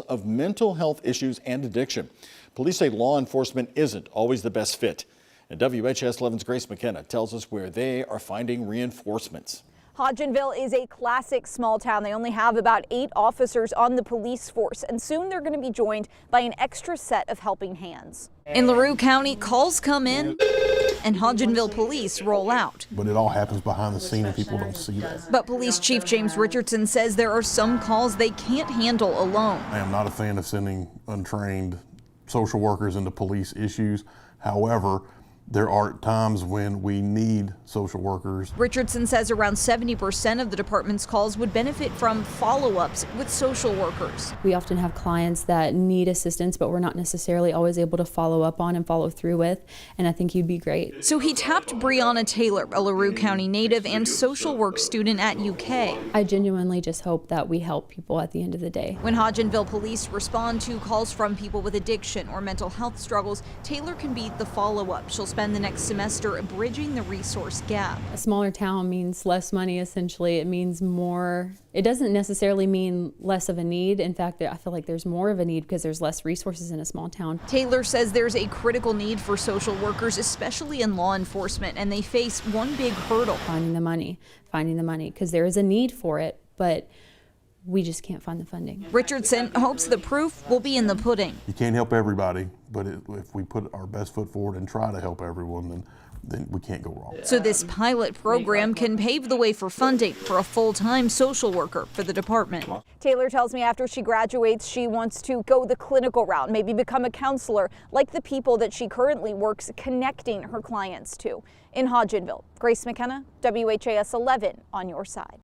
of mental health issues and addiction. Police say law enforcement isn't always the best fit. And WHS 11's Grace McKenna tells us where they are finding reinforcements. Hodgenville is a classic small town. They only have about 8 officers on the police force, and soon they're going to be joined by an extra set of helping hands. In LaRue County, calls come in and Hodgenville Police roll out. But it all happens behind the scene and people don't see that. But Police Chief James Richardson says there are some calls they can't handle alone. I am not a fan of sending untrained social workers into police issues. However, there are times when we need social workers. Richardson says around 70% of the department's calls would benefit from follow-ups with social workers. We often have clients that need assistance, but we're not necessarily always able to follow up on and follow through with, and I think you'd be great. So he tapped Brianna Taylor, a LaRue County native and social work student at UK. I genuinely just hope that we help people at the end of the day. When Hodgenville Police respond to calls from people with addiction or mental health struggles, Taylor can be the follow-up. She'll spend the next semester bridging the resource gap. A smaller town means less money, essentially. It means more. It doesn't necessarily mean less of a need. In fact, I feel like there's more of a need because there's less resources in a small town. Taylor says there's a critical need for social workers, especially in law enforcement, and they face one big hurdle. Finding the money, because there is a need for it, but we just can't find the funding. Richardson hopes the proof will be in the pudding. You can't help everybody, but if we put our best foot forward and try to help everyone, then we can't go wrong. So this pilot program can pave the way for funding for a full-time social worker for the department. Taylor tells me after she graduates, she wants to go the clinical route, maybe become a counselor, like the people that she currently works connecting her clients to. In Hodgenville, Grace McKenna, WHAS 11 on your side.